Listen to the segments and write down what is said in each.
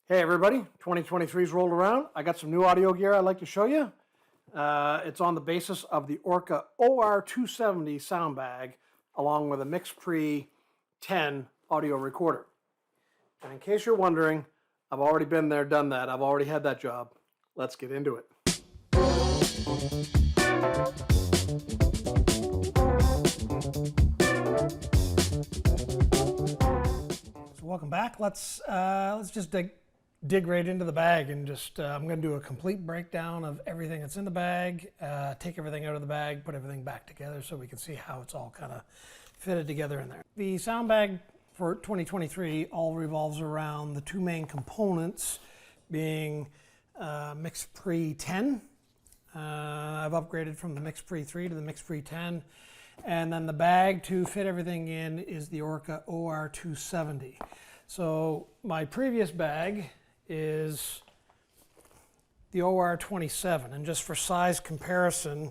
Hey everybody, 2023's rolled around. I got some new audio gear I'd like to show you. It's on the basis of the Orca OR-280 sound bag along with a MixPre 10 audio recorder. And in case you're wondering, I've already been there, done that. I've already had that job. Let's get into it. So welcome back. Let's just dig right into the bag and just I'm going to do a complete breakdown of everything that's in the bag, take everything out of the bag, put everything back together so we can see how it's all kind of fitted together in there. The sound bag for 2023 all revolves around the two main components being MixPre 10. I've upgraded from the MixPre 3 to the MixPre 10, and then the bag to fit everything in is the Orca OR-280. So my previous bag is the OR-27, and just for size comparison,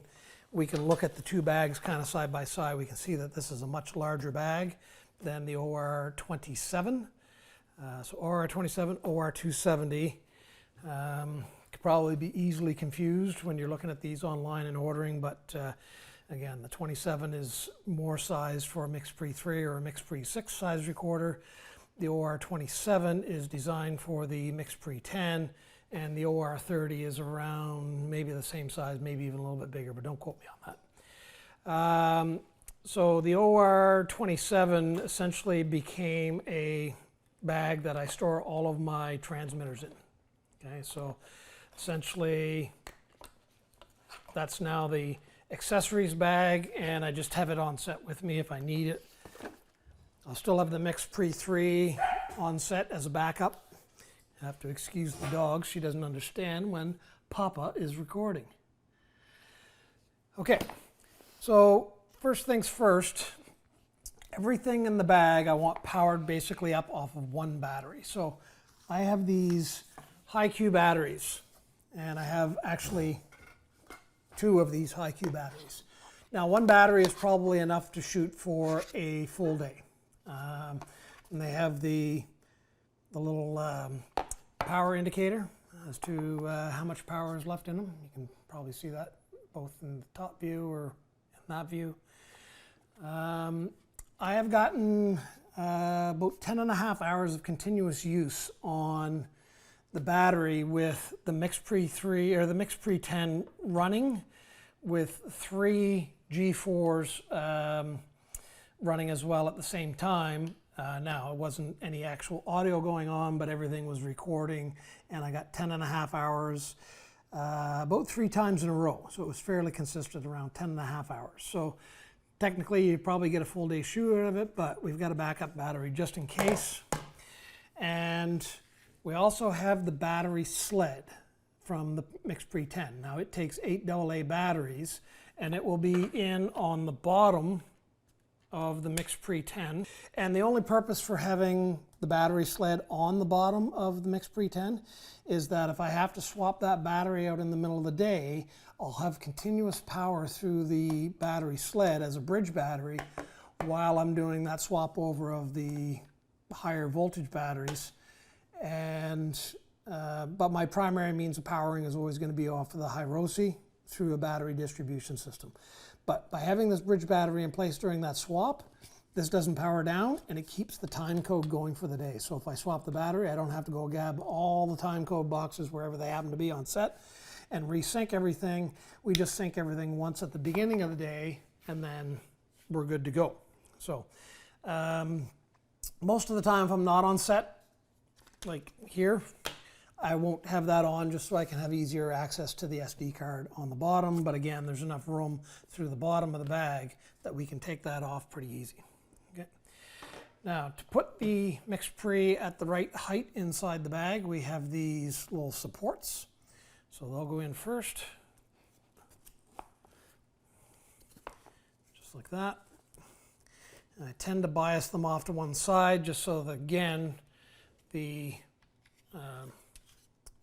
we can look at the two bags kind of side by side. We can see that this is a much larger bag than the OR-27. So OR-27, OR-280 could probably be easily confused when you're looking at these online and ordering, but again, the 27 is more size for a MixPre 3 or a MixPre 6 size recorder. The OR-27 is designed for the MixPre 10, and the OR-30 is around maybe the same size, maybe even a little bit bigger, but don't quote me on that. So the OR-27 essentially became a bag that I store all of my transmitters in. Okay, so essentially that's now the accessories bag, and I just have it on set with me if I need it. I'll still have the MixPre 3 on set as a backup. I have to excuse the dog. She doesn't understand when Papa is recording. Okay, so first things first, everything in the bag I want powered basically up off of one battery. So I have these high-Q batteries, and I have actually two of these high-Q batteries. Now, one battery is probably enough to shoot for a full day. And they have the little power indicator as to how much power is left in them. You can probably see that both in the top view or in that view. I have gotten about 10.5 hours of continuous use on the battery with the MixPre 3 or the MixPre 10 running with 3 G4s running as well at the same time. Now, it wasn't any actual audio going on, but everything was recording, and I got 10.5 hours about 3 times in a row. So it was fairly consistent, around 10.5 hours. So technically, you probably get a full day shoot out of it, but we've got a backup battery just in case. And we also have the battery sled from the MixPre 10. Now, it takes 8 AA batteries, and it will be in on the bottom of the MixPre 10, and the only purpose for having the battery sled on the bottom of the MixPre 10 is that if I have to swap that battery out in the middle of the day, I'll have continuous power through the battery sled as a bridge battery while I'm doing that swap over of the higher voltage batteries. And but my primary means of powering is always going to be off of the Hiroshi through a battery distribution system. But by having this bridge battery in place during that swap, this doesn't power down, and it keeps the time code going for the day. So if I swap the battery, I don't have to go grab all the time code boxes wherever they happen to be on set and resync everything. We just sync everything once at the beginning of the day, and then we're good to go. So most of the time, if I'm not on set, like here, I won't have that on just so I can have easier access to the SD card on the bottom. But again, there's enough room through the bottom of the bag that we can take that off pretty easy. Okay. Now, to put the MixPre at the right height inside the bag, we have these little supports. So they'll go in first, just like that. And I tend to bias them off to one side just so that, again, the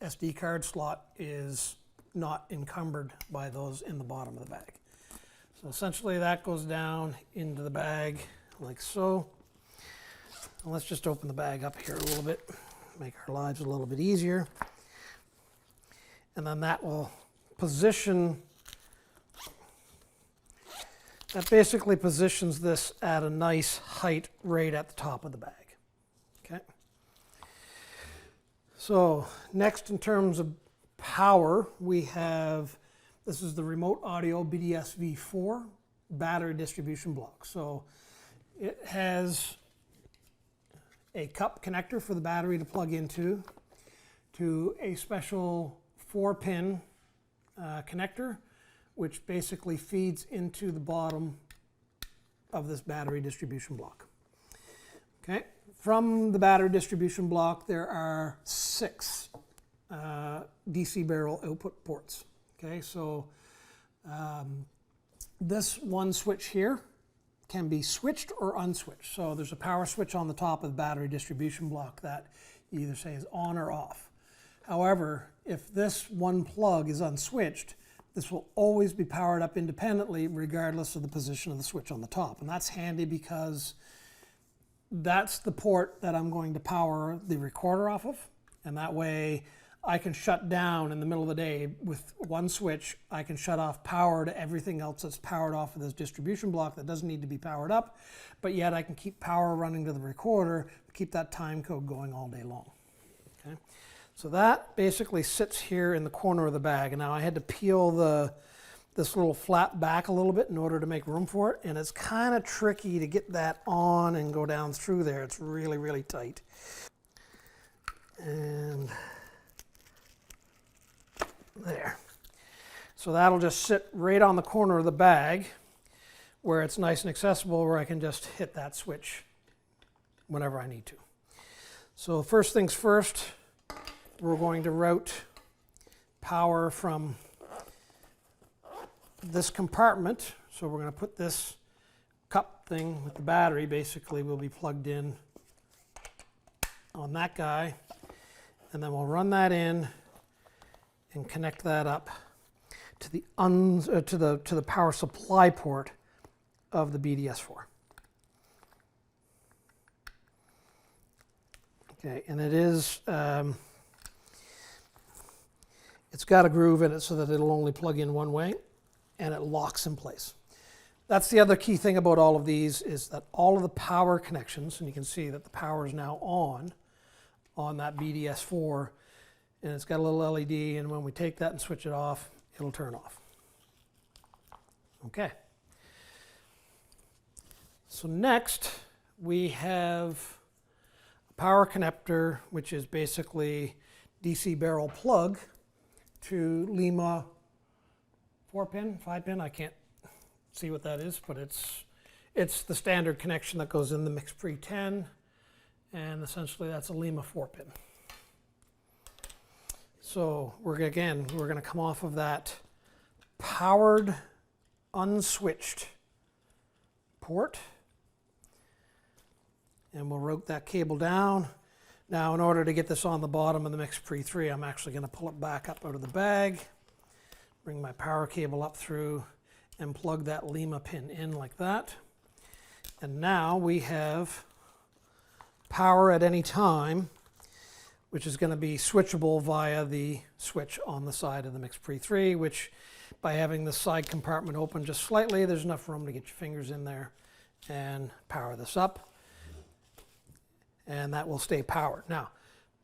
SD card slot is not encumbered by those in the bottom of the bag. So essentially that goes down into the bag like so. And let's just open the bag up here a little bit make our lives a little bit easier. And then that will position, that basically positions this at a nice height right at the top of the bag. Okay. So next, in terms of power, we have, this is the remote audio BDS V4 battery distribution block. So it has a cup connector for the battery to plug into, to a special 4-pin connector, which basically feeds into the bottom of this battery distribution block. Okay. From the battery distribution block, there are 6 DC barrel output ports. Okay, so this one switch here can be switched or unswitched. So there's a power switch on the top of the battery distribution block that you either say is on or off. However, if this one plug is unswitched, this will always be powered up independently regardless of the position of the switch on the top. And that's handy because that's the port that I'm going to power the recorder off of. And that way I can shut down in the middle of the day with one switch. I can shut off power to everything else that's powered off of this distribution block that doesn't need to be powered up, but yet I can keep power running to the recorder, keep that time code going all day long. Okay. So that basically sits here in the corner of the bag. And now I had to peel this little flap back a little bit in order to make room for it. And it's kind of tricky to get that on and go down through there. It's really, really tight. And there. So that'll just sit right on the corner of the bag where it's nice and accessible, where I can just hit that switch whenever I need to. So first things first, we're going to route power from this compartment. So we're going to put this cup thing with the battery, basically will be plugged in on that guy, and then we'll run that in and connect that up to the power supply port of the BDS4. Okay, and it is it's got a groove in it so that it'll only plug in one way, and it locks in place. That's the other key thing about all of these, is that all of the power connections, and you can see that the power is now on that BDS4, and it's got a little LED, and when we take that and switch it off, it'll turn off. Okay. So next, we have a power connector, which is basically DC barrel plug to Lima 4-pin, 5-pin, I can't see what that is, but it's the standard connection that goes in the MixPre 10, and essentially that's a Lima 4-pin. So we're going to come off of that powered, unswitched port, and we'll route that cable down. Now, in order to get this on the bottom of the MixPre 3, I'm actually going to pull it back up out of the bag, bring my power cable up through, and plug that Lima pin in like that. And now we have power at any time, which is going to be switchable via the switch on the side of the MixPre 3, which by having the side compartment open just slightly, there's enough room to get your fingers in there and power this up. And that will stay powered. Now,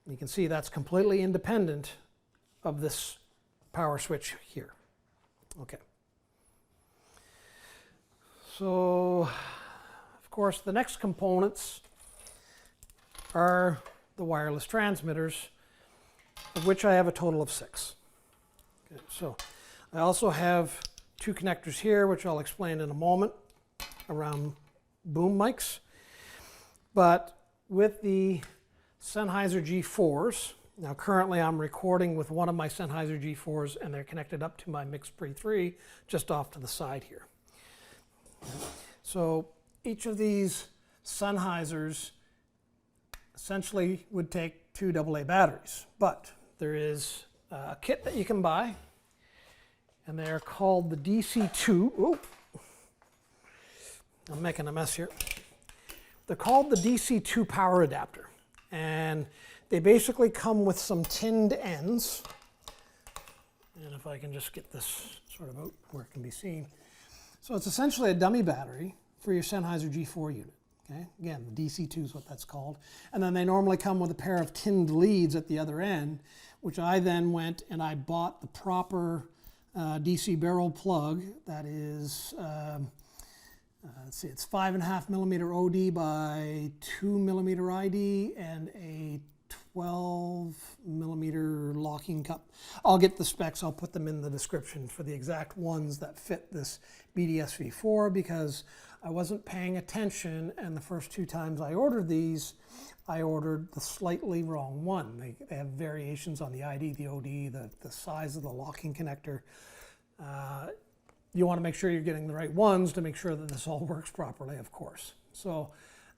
you can see that's completely independent of this power switch here. Okay. So, of course, the next components are the wireless transmitters, of which I have a total of 6. Okay, so I also have 2 connectors here, which I'll explain in a moment, around boom mics. But with the Sennheiser G4s, now currently I'm recording with one of my Sennheiser G4s, and they're connected up to my MixPre 3 just off to the side here. So each of these Sennheisers essentially would take 2 AA batteries, but there is a kit that you can buy, and they're called the DC2. Oh, I'm making a mess here. They're called the DC2 power adapter, and They basically come with some tinned ends. And if I can just get this sort of out where it can be seen. So it's essentially a dummy battery for your Sennheiser G4 unit. Okay? Again, the DC2 is what that's called. And then they normally come with a pair of tinned leads at the other end, which I then went and I bought the proper DC barrel plug that is, let's see, it's 5.5 millimeter OD by 2 millimeter ID and a 12 millimeter locking cup. I'll get the specs, I'll put them in the description for the exact ones that fit this BDS-V4 because I wasn't paying attention, and the first 2 times I ordered these, I ordered the slightly wrong one. They have variations on the ID, the OD, the size of the locking connector. You want to make sure you're getting the right ones to make sure that this all works properly, of course. So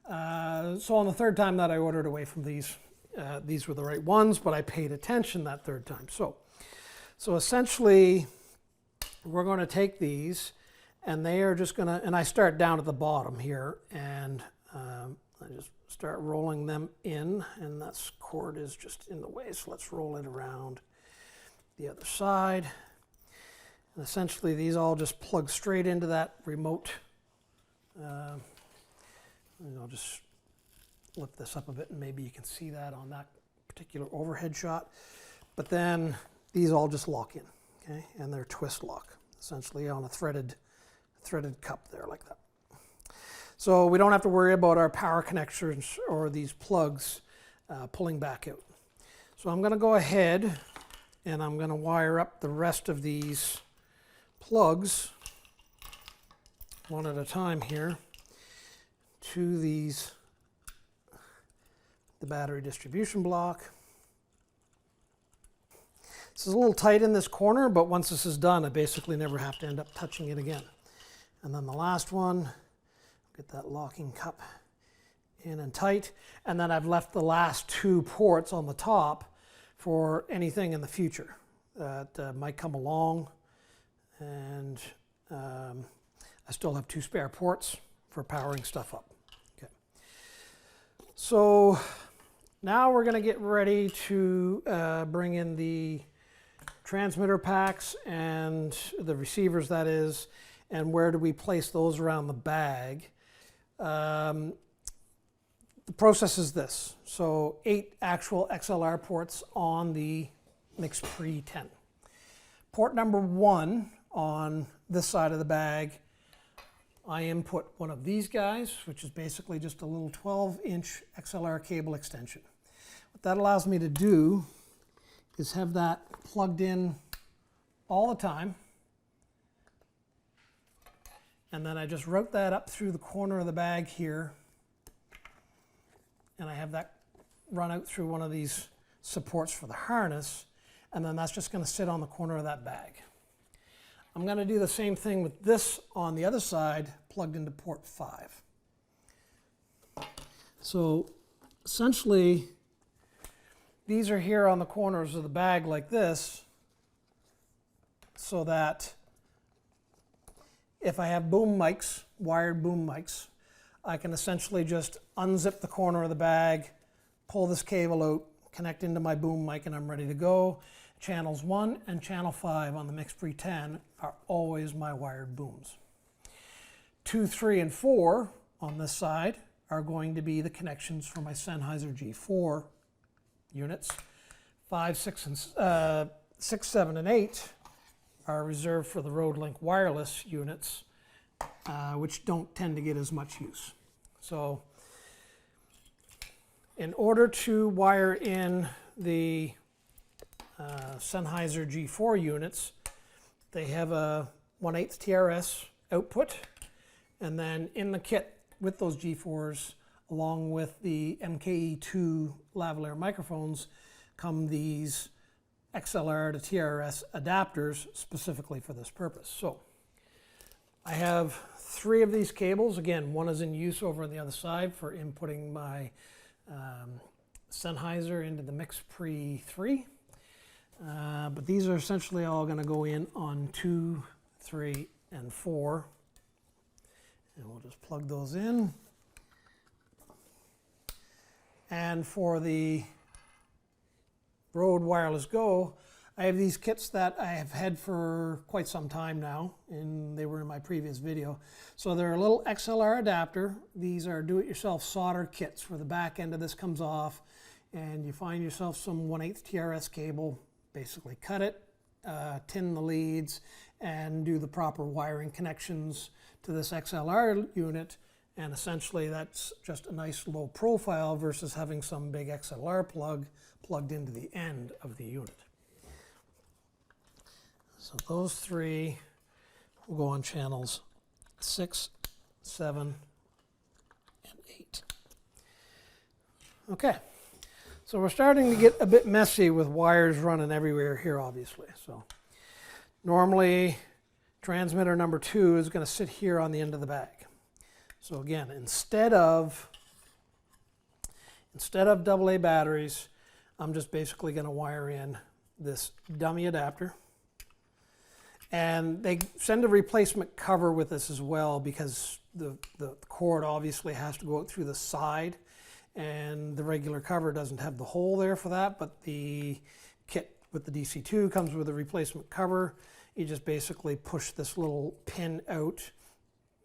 on the 3rd time that I ordered away from these were the right ones, but I paid attention that 3rd time. So essentially, we're going to take these, and they are just going to, and I start down at the bottom here, and I just start rolling them in, and that cord is just in the way, so let's roll it around the other side. And essentially, these all just plug straight into that remote. And I'll just lift this up a bit, and maybe you can see that on that particular overhead shot. But then these all just lock in, okay? And they're twist lock, essentially on a threaded cup there like that. So we don't have to worry about our power connectors or these plugs pulling back out. So I'm going to go ahead and I'm going to wire up the rest of these plugs one at a time here to the battery distribution block. This is a little tight in this corner, but once this is done, I basically never have to end up touching it again. And then the last one, get that locking cup in and tight. And then I've left the last 2 ports on the top for anything in the future that might come along. And I still have 2 spare ports for powering stuff up. Okay. So now we're going to get ready to bring in the transmitter packs and the receivers, that is, and where do we place those around the bag. The process is this. So 8 actual XLR ports on the MixPre 10. Port number 1 on this side of the bag, I input one of these guys, which is basically just a little 12-inch XLR cable extension. What that allows me to do is have that plugged in all the time. And then I just route that up through the corner of the bag here. And I have that run out through one of these supports for the harness. And then that's just going to sit on the corner of that bag. I'm going to do the same thing with this on the other side, plugged into port 5. So essentially, these are here on the corners of the bag like this, so that if I have boom mics, wired boom mics, I can essentially just unzip the corner of the bag, pull this cable out, connect into my boom mic, and I'm ready to go. Channels 1 and channel 5 on the MixPre 10 are always my wired booms. 2, 3, and 4 on this side are going to be the connections for my Sennheiser G4 units. 5, 6, 7, and 8 are reserved for the RodeLink wireless units, which don't tend to get as much use. So in order to wire in the Sennheiser G4 units, they have a 1/8 TRS output, and then in the kit with those G4s, along with the MKE2 lavalier microphones, come these XLR to TRS adapters specifically for this purpose. So I have 3 of these cables. Again, one is in use over on the other side for inputting my Sennheiser into the MixPre 3. But these are essentially all going to go in on 2, 3, and 4. And we'll just plug those in. And for the Rode Wireless Go, I have these kits that I have had for quite some time now, and they were in my previous video. So they're a little XLR adapter. These are do-it-yourself solder kits where the back end of this comes off, and you find yourself some 1/8 TRS cable, basically cut it, tin the leads, and do the proper wiring connections to this XLR unit, and essentially that's just a nice low profile versus having some big XLR plug plugged into the end of the unit. So those three will go on channels 6, 7, and 8. Okay, so we're starting to get a bit messy with wires running everywhere here, obviously. So normally transmitter number 2 is going to sit here on the end of the bag. So again, instead of AA batteries, I'm just basically going to wire in this dummy adapter. And they send a replacement cover with this as well, because the cord obviously has to go out through the side, and the regular cover doesn't have the hole there for that, but the kit with the DC2 comes with a replacement cover. You just basically push this little pin out.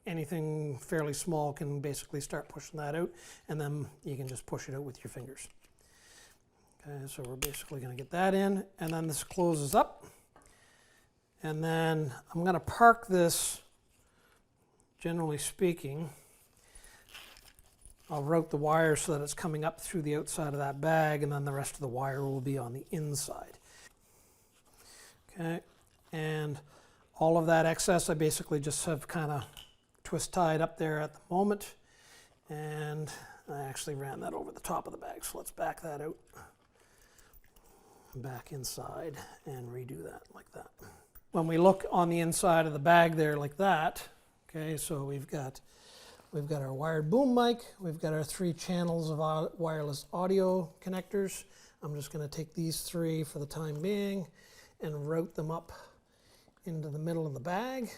Anything fairly small can basically start pushing that out, and then you can just push it out with your fingers. Okay, so we're basically going to get that in, and then this closes up. And then I'm going to park this, generally speaking, I'll route the wire so that it's coming up through the outside of that bag, and then the rest of the wire will be on the inside. Okay, and all of that excess I basically just have kind of twist tied up there at the moment, and I actually ran that over the top of the bag, so let's back that out, back inside, and redo that like that. When we look on the inside of the bag there like that, okay, so we've got our wired boom mic, we've got our 3 channels of wireless audio connectors. I'm just going to take these 3 for the time being and route them up into the middle of the bag,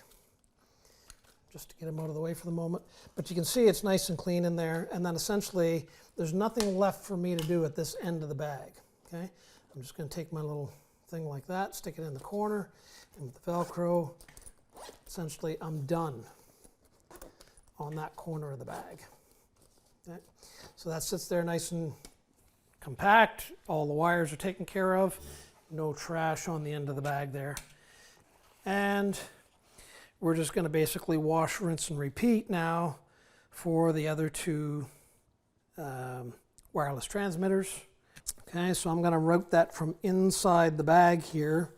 just to get them out of the way for the moment. But you can see it's nice and clean in there, and then essentially there's nothing left for me to do at this end of the bag. Okay, I'm just going to take my little thing like that, stick it in the corner, and with the Velcro, essentially I'm done on that corner of the bag. Okay. So that sits there nice and compact. All the wires are taken care of. No trash on the end of the bag there. And we're just going to basically wash, rinse, and repeat now for the other 2 wireless transmitters. Okay, so I'm going to route that from inside the bag here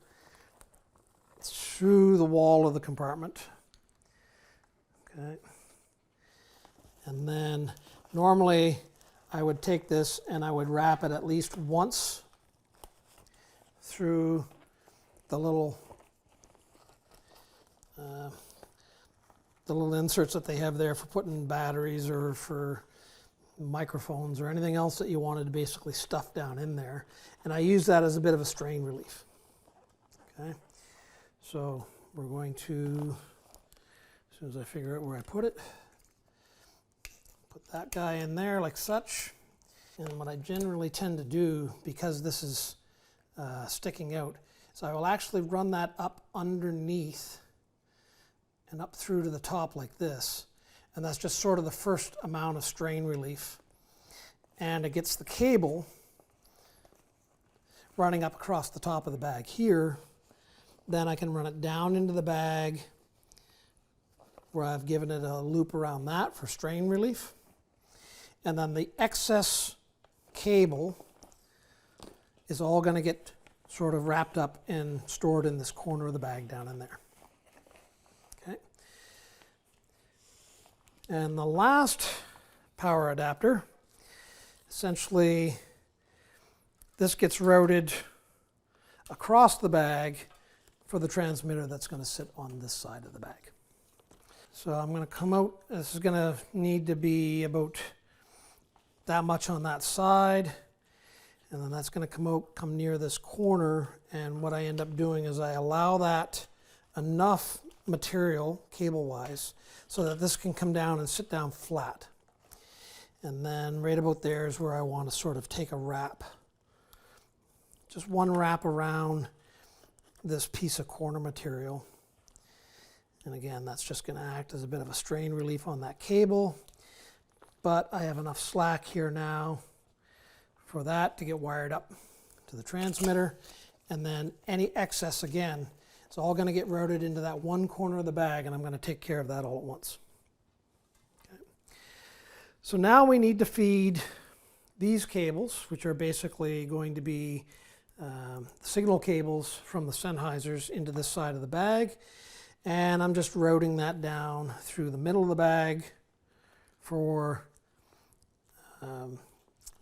through the wall of the compartment. Okay. And then normally I would take this and I would wrap it at least once through the little inserts that they have there for putting batteries or for microphones or anything else that you wanted to basically stuff down in there. And I use that as a bit of a strain relief. Okay, so we're going to, as soon as I figure out where I put it, put that guy in there like such. And what I generally tend to do, because this is sticking out, is I will actually run that up underneath and up through to the top like this. And that's just sort of the first amount of strain relief. And it gets the cable running up across the top of the bag here. Then I can run it down into the bag where I've given it a loop around that for strain relief. And then the excess cable is all going to get sort of wrapped up and stored in this corner of the bag down in there. Okay. And the last power adapter, essentially this gets routed across the bag for the transmitter that's going to sit on this side of the bag. So I'm going to come out, this is going to need to be about that much on that side, and then that's going to come near this corner, and what I end up doing is I allow that enough material cable-wise so that this can come down and sit down flat. And then right about there is where I want to sort of take a wrap just one wrap around this piece of corner material. And again, that's just going to act as a bit of a strain relief on that cable. But I have enough slack here now for that to get wired up to the transmitter. And then any excess, again, it's all going to get routed into that one corner of the bag, and I'm going to take care of that all at once. Okay. So now we need to feed these cables, which are basically going to be signal cables from the Sennheisers into this side of the bag. And I'm just routing that down through the middle of the bag for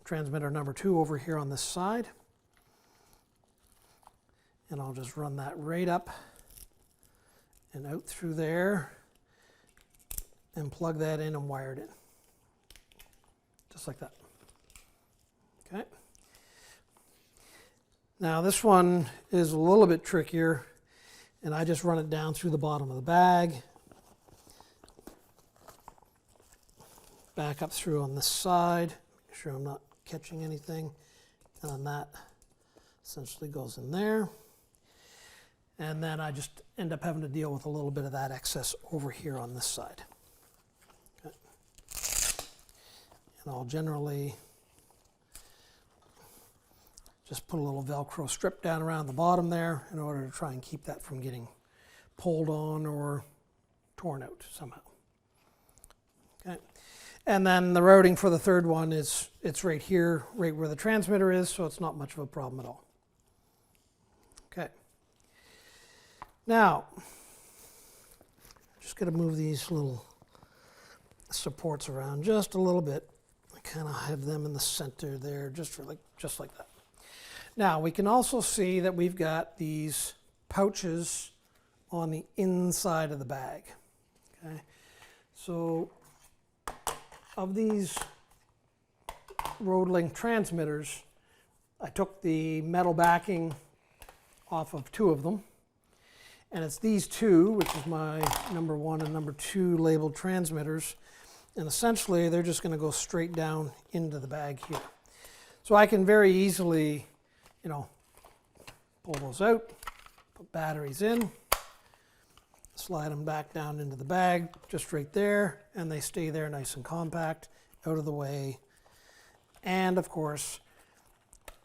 transmitter number 2 over here on this side. And I'll just run that right up and out through there and plug that in and wire it in. Just like that. Okay. Now this one is a little bit trickier, and I just run it down through the bottom of the bag, back up through on this side, make sure I'm not catching anything, and then that essentially goes in there. And then I just end up having to deal with a little bit of that excess over here on this side. Okay. And I'll generally just put a little Velcro strip down around the bottom there in order to try and keep that from getting pulled on or torn out somehow. Okay. And then the routing for the third one is, it's right here, right where the transmitter is, so it's not much of a problem at all. Okay. Now, just got to move these little supports around just a little bit. I kind of have them in the center there, just like that. Now, we can also see that we've got these pouches on the inside of the bag. Okay, so of these Road-Link transmitters, I took the metal backing off of 2 of them. And it's these 2, which is my number 1 and number 2 labeled transmitters. And essentially, they're just going to go straight down into the bag here. So I can very easily, pull those out, put batteries in, slide them back down into the bag, just right there, and they stay there nice and compact, out of the way. And of course,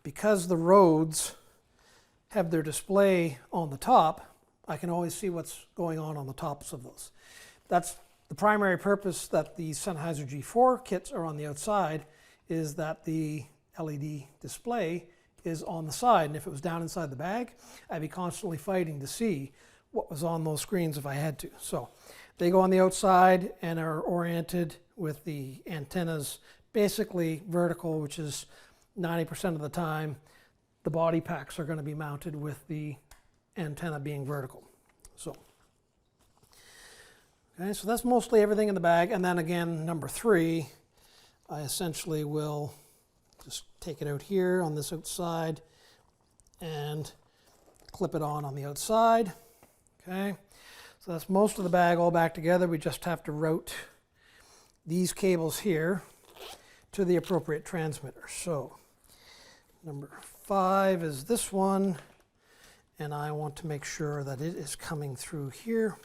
because the Rodes have their display on the top, I can always see what's going on the tops of those. That's the primary purpose that the Sennheiser G4 kits are on the outside, is that the LED display is on the side. And if it was down inside the bag, I'd be constantly fighting to see what was on those screens if I had to. So they go on the outside and are oriented with the antennas basically vertical, which is 90% of the time. The body packs are going to be mounted with the antenna being vertical. So, okay, so that's mostly everything in the bag. And then again, number 3, I essentially will just take it out here on this outside and clip it on the outside. Okay, so that's most of the bag all back together. We just have to route these cables here to the appropriate transmitter. So number 5 is this one, and I want to make sure that it is coming through here.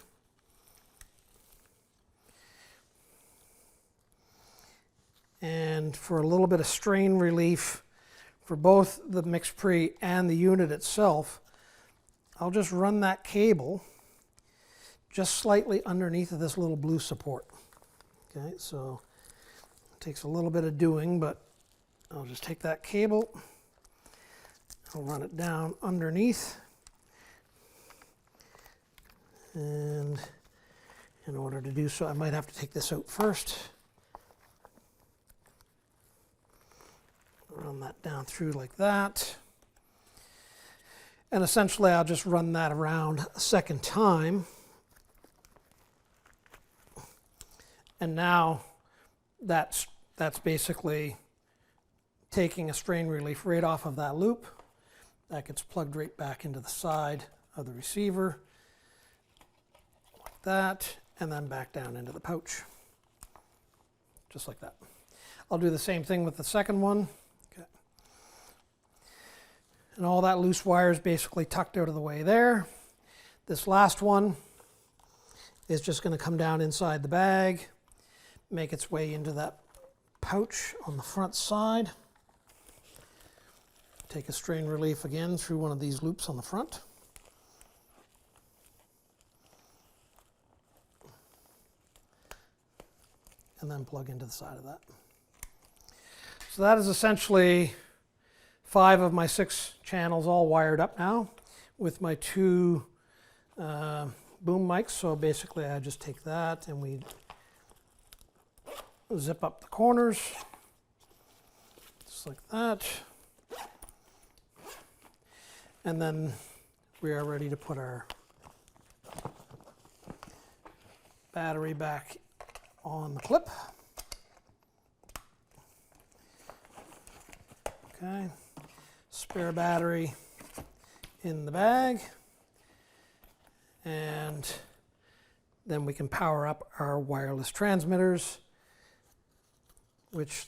And for a little bit of strain relief for both the mix pre and the unit itself, I'll just run that cable just slightly underneath of this little blue support. Okay, so it takes a little bit of doing, but I'll just take that cable, I'll run it down underneath, and in order to do so, I might have to take this out first. Run that down through like that. And essentially, I'll just run that around a second time. And now that's basically taking a strain relief right off of that loop. That gets plugged right back into the side of the receiver, like that, and then back down into the pouch, just like that. I'll do the same thing with the second one. Okay. And all that loose wire is basically tucked out of the way there. This last one is just going to come down inside the bag, make its way into that pouch on the front side. Take a strain relief again through one of these loops on the front. And then plug into the side of that. So that is essentially 5 of my 6 channels all wired up now with my 2 boom mics. So basically I just take that and we zip up the corners just like that. And then we are ready to put our battery back on the clip. Okay, spare battery in the bag, and then we can power up our wireless transmitters, which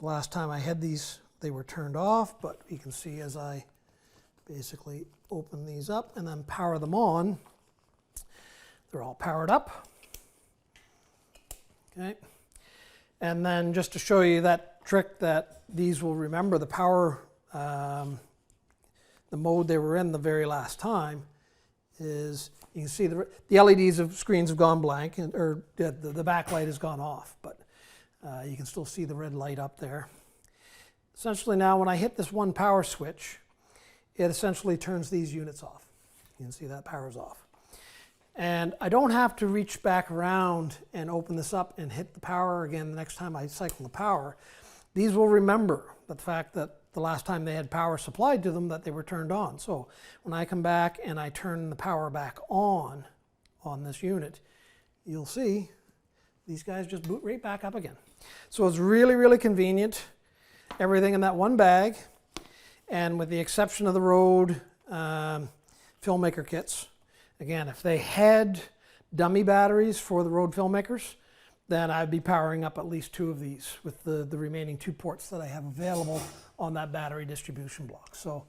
last time I had these, they were turned off, but you can see as I basically open these up and then power them on, they're all powered up. Okay, and then just to show you that trick that these will remember the power, the mode they were in the very last time, is you can see the LEDs of screens have gone blank, or the backlight has gone off, but you can still see the red light up there. Essentially now when I hit this one power switch, it essentially turns these units off. You can see that power's off. And I don't have to reach back around and open this up and hit the power again the next time I cycle the power. These will remember the fact that the last time they had power supplied to them that they were turned on. So when I come back and I turn the power back on this unit, you'll see these guys just boot right back up again. So it's really, really convenient. Everything in that one bag, and with the exception of the Rode Filmmaker kits. Again, if they had dummy batteries for the Rode Filmmakers, then I'd be powering up at least 2 of these with the remaining 2 ports that I have available on that battery distribution block. So,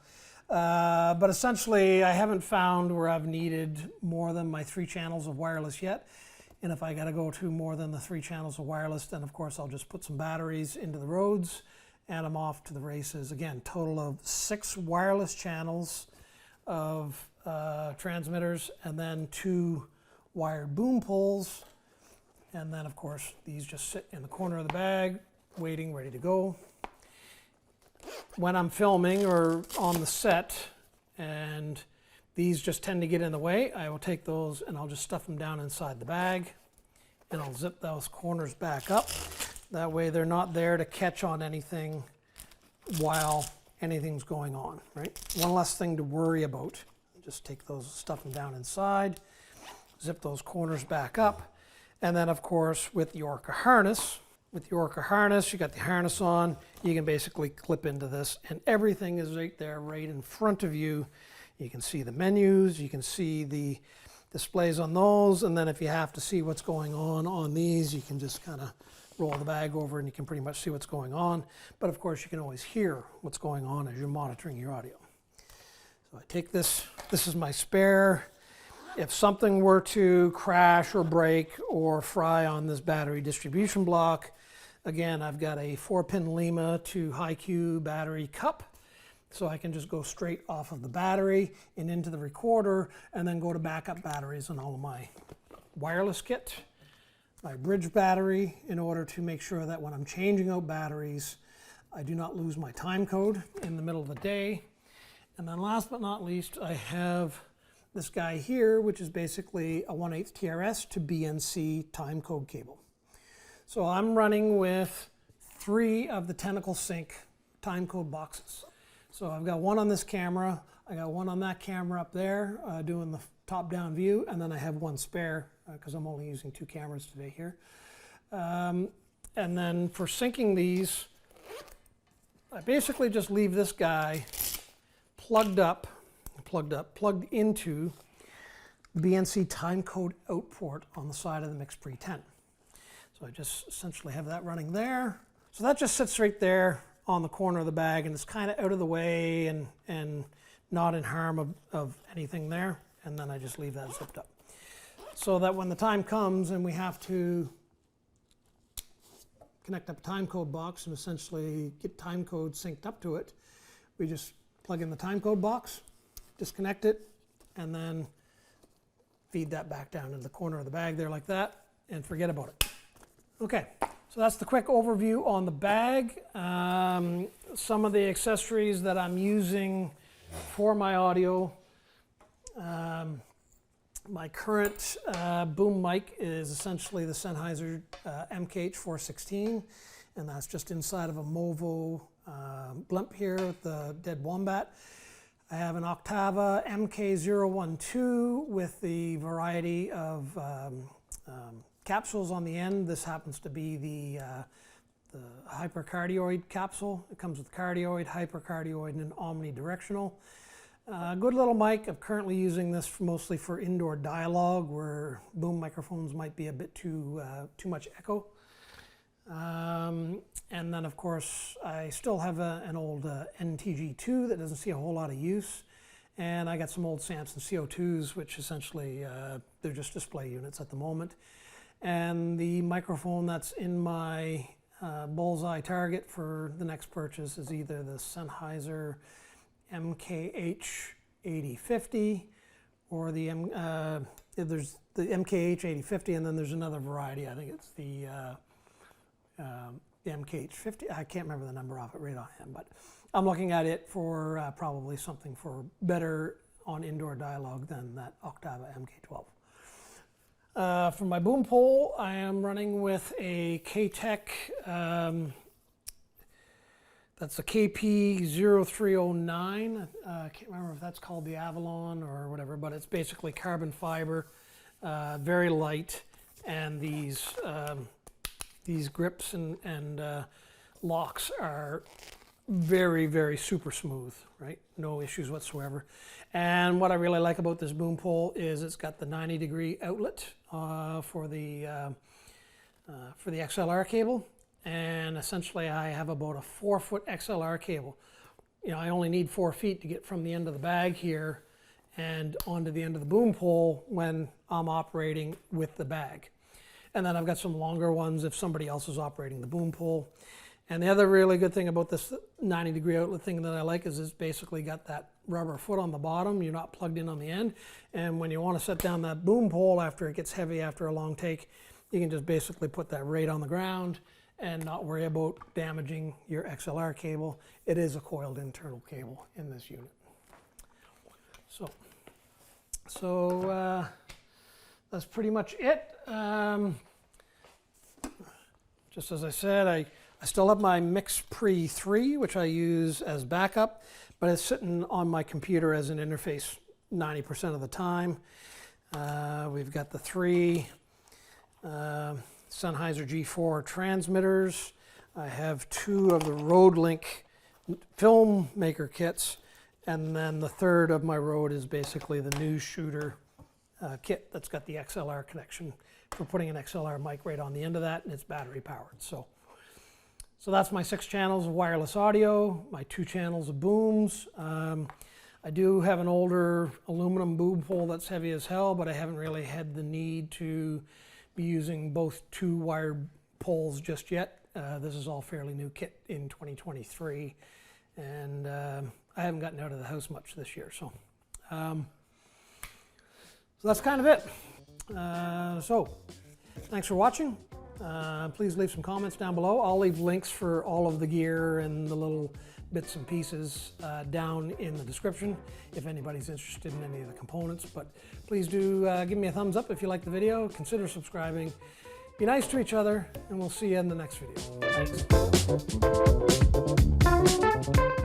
but essentially I haven't found where I've needed more than my 3 channels of wireless yet. And if I got to go to more than the 3 channels of wireless, then of course I'll just put some batteries into the Rodes and I'm off to the races. Again, total of 6 wireless channels of transmitters, and then 2 wired boom poles, and then of course these just sit in the corner of the bag waiting, ready to go. When I'm filming or on the set and these just tend to get in the way, I will take those and I'll just stuff them down inside the bag and I'll zip those corners back up. That way they're not there to catch on anything while anything's going on, right? One less thing to worry about. Just take those, stuff them down inside, zip those corners back up. And then of course with the Orca harness, you got the harness on, you can basically clip into this and everything is right there, right in front of you. You can see the menus, you can see the displays on those, and then if you have to see what's going on these, you can just kind of roll the bag over and you can pretty much see what's going on. But of course you can always hear what's going on as you're monitoring your audio. So I take this is my spare. If something were to crash or break or fry on this battery distribution block, again, I've got a 4-pin Lima to high-Q battery cup. So I can just go straight off of the battery and into the recorder and then go to backup batteries on all of my wireless kit, my bridge battery, in order to make sure that when I'm changing out batteries, I do not lose my time code in the middle of the day. And then last but not least, I have this guy here, which is basically a 1/8 TRS to BNC time code cable. So I'm running with 3 of the Tentacle Sync time code boxes. So I've got one on this camera, I got one on that camera up there doing the top-down view, and then I have one spare because I'm only using 2 cameras today here. And then for syncing these, I basically just leave this guy plugged into the BNC timecode out port on the side of the MixPre 10. So I just essentially have that running there. So that just sits right there on the corner of the bag, and it's kind of out of the way and not in harm of anything there. And then I just leave that zipped up, so that when the time comes and we have to connect up a timecode box and essentially get timecode synced up to it, we just plug in the timecode box, disconnect it, and then feed that back down in the corner of the bag there like that, and forget about it. Okay, so that's the quick overview on the bag. Some of the accessories that I'm using for my audio. My current boom mic is essentially the Sennheiser MKH-416, and that's just inside of a Movo blimp here with the dead wombat. I have an Octava MK012 with the variety of capsules on the end. This happens to be the hypercardioid capsule. It comes with cardioid, hypercardioid, and an omnidirectional. Good little mic. I'm currently using this mostly for indoor dialogue where boom microphones might be a bit too much echo. And then of course I still have an old NTG2 that doesn't see a whole lot of use, and I got some old Samson CO2s, which essentially they're just display units at the moment. And the microphone that's in my bullseye target for the next purchase is either the Sennheiser MKH-80-50 or there's the MKH-80-50, and then there's another variety. I think it's the MKH-50. I can't remember the number off it right offhand, but I'm looking at it for probably something for better on indoor dialogue than that Octava MK12. For my boom pole, I am running with a K-Tech, that's a KP0309. I can't remember if that's called the Avalon or whatever, but it's basically carbon fiber, very light, and these grips and locks are very, very super smooth, right? No issues whatsoever. And what I really like about this boom pole is it's got the 90-degree outlet for the XLR cable, and essentially I have about a 4-foot XLR cable. You know, I only need 4 feet to get from the end of the bag here and onto the end of the boom pole when I'm operating with the bag. And then I've got some longer ones if somebody else is operating the boom pole. And the other really good thing about this 90-degree outlet thing that I like is it's basically got that rubber foot on the bottom. You're not plugged in on the end. And when you want to set down that boom pole after it gets heavy after a long take, you can just basically put that right on the ground and not worry about damaging your XLR cable. It is a coiled internal cable in this unit. So that's pretty much it. Just as I said, I still have my Mix Pre 3, which I use as backup, but it's sitting on my computer as an interface 90% of the time. We've got the 3 Sennheiser G4 transmitters. I have 2 of the Rode Link film maker kits, and then the third of my Rode is basically the news shooter kit that's got the XLR connection for putting an XLR mic right on the end of that, and it's battery powered. So that's my 6 channels of wireless audio, my 2 channels of booms. I do have an older aluminum boom pole that's heavy as hell, but I haven't really had the need to be using both 2 wired poles just yet. This is all fairly new kit in 2023, and I haven't gotten out of the house much this year. So that's kind of it. So thanks for watching. Please leave some comments down below. I'll leave links for all of the gear and the little bits and pieces down in the description if anybody's interested in any of the components. But please do give me a thumbs up if you like the video. Consider subscribing. Be nice to each other, and we'll see you in the next video. Thanks.